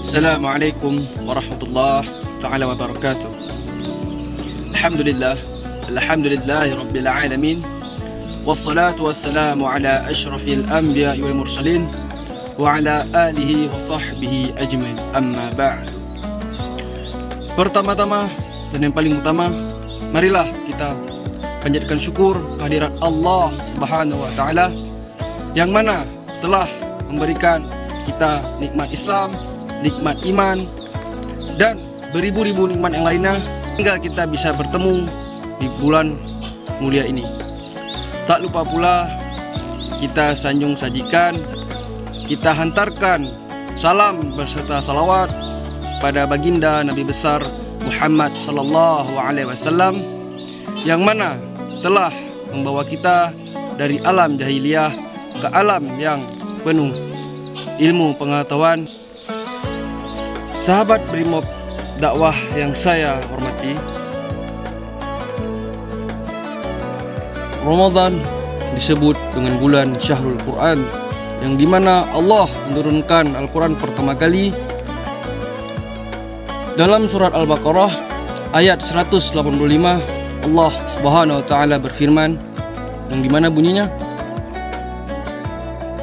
Assalamualaikum warahmatullahi ta'ala wabarakatuh. Alhamdulillahi rabbil alamin. Wassalatu wassalamu ala ashrafil anbiya wal mursalin wa ala alihi wa sahbihi ajmain. Amma ba'du. Pertama-tama dan yang paling utama, marilah kita panjatkan syukur kehadirat Allah Subhanahu wa taala yang mana telah memberikan kita nikmat Islam, nikmat iman, dan beribu-ribu nikmat yang lainnya hingga kita bisa bertemu di bulan mulia ini. Tak lupa pula kita sanjung sajikan, kita hantarkan salam berserta salawat pada baginda Nabi besar Muhammad sallallahu alaihi wasallam yang mana telah membawa kita dari alam jahiliyah ke alam yang penuh ilmu pengetahuan. Sahabat Brimob dakwah yang saya hormati, Ramadan disebut dengan bulan Syahrul Quran, yang dimana Allah menurunkan Al-Quran pertama kali dalam surat Al-Baqarah ayat 185. Allah Subhanahu wa taala berfirman, yang dimana bunyinya,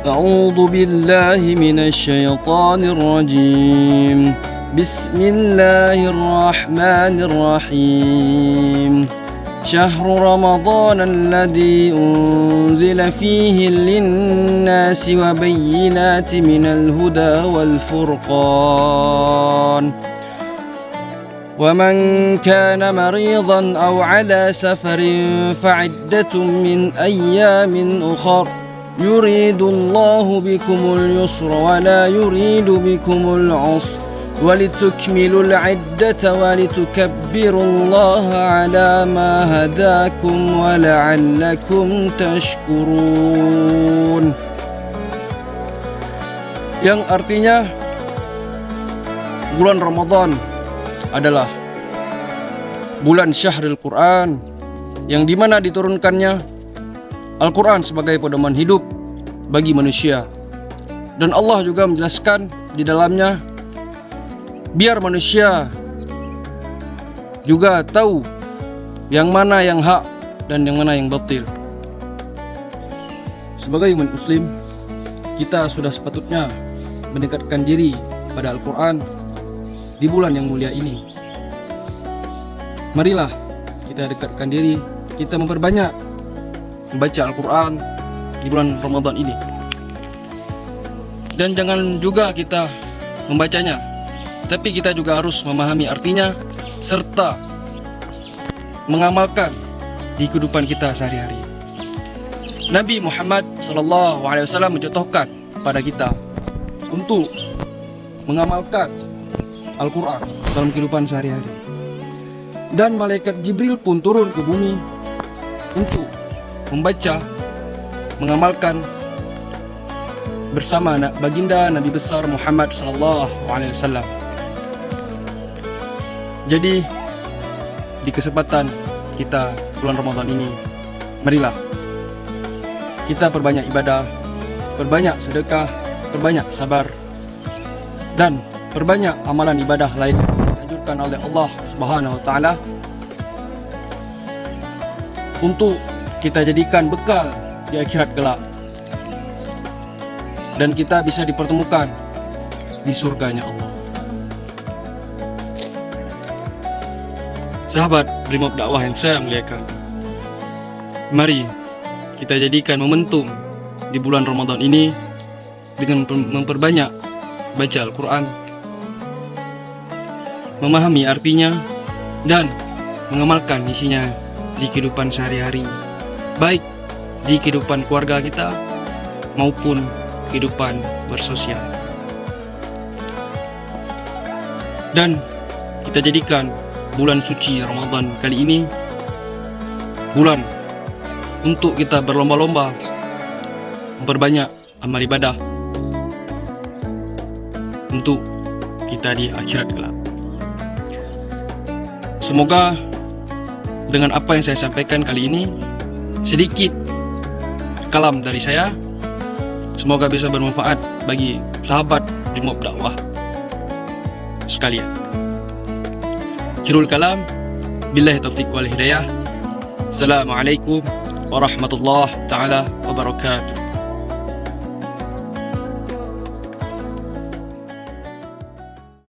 A'udzu billahi minasy syaithanir rajim. Bismillahirrahmanirrahim. Syahru Ramadan alladzi unzila fihi lin-nasi wa bayyinatin minal huda wal furqan. ومن كان مريضا أو على سفر فعدة من أيام أخر يريد الله بكم اليسر ولا يريد بكم العسر ولتكملوا العدة ولتكبروا الله على ما هداكم ولعلكم تشكرون. Yang artinya bulan Ramadan adalah bulan Syahrul Quran, yang dimana diturunkannya Al-Quran sebagai pedoman hidup bagi manusia. Dan Allah juga menjelaskan di dalamnya biar manusia juga tahu yang mana yang hak dan yang mana yang batil. Sebagai umat muslim, kita sudah sepatutnya mendekatkan diri pada Al-Quran di bulan yang mulia ini. Marilah kita dekatkan diri, kita memperbanyak membaca Al-Quran di bulan Ramadan ini. Dan jangan juga kita membacanya, tapi kita juga harus memahami artinya serta mengamalkan di kehidupan kita sehari-hari. Nabi Muhammad SAW mencontohkan pada kita untuk mengamalkan Al-Quran dalam kehidupan sehari-hari. Dan malaikat Jibril pun turun ke bumi untuk membaca, mengamalkan bersama baginda Nabi besar Muhammad SAW. Jadi di kesempatan kita bulan Ramadan ini, marilah kita perbanyak ibadah, perbanyak sedekah, perbanyak sabar, dan perbanyak amalan ibadah lain yang dianjurkan oleh Allah Subhanahu wa taala untuk kita jadikan bekal di akhirat kelak, dan kita bisa dipertemukan di surganya Allah. Sahabat Brimob dakwah yang saya muliakan, mari kita jadikan momentum di bulan Ramadan ini dengan memperbanyak baca Al-Quran, memahami artinya, dan mengamalkan isinya di kehidupan sehari-hari, baik di kehidupan keluarga kita maupun kehidupan bersosial. Dan kita jadikan bulan suci Ramadan kali ini bulan untuk kita berlomba-lomba memperbanyak amal ibadah untuk kita di akhirat kelak. Semoga dengan apa yang saya sampaikan kali ini, sedikit kalam dari saya, semoga bisa bermanfaat bagi sahabat Brimob dakwah. sekalian. Akhirul kalam, billahi taufiq wal hidayah. Assalamualaikum warahmatullahi taala wabarakatuh.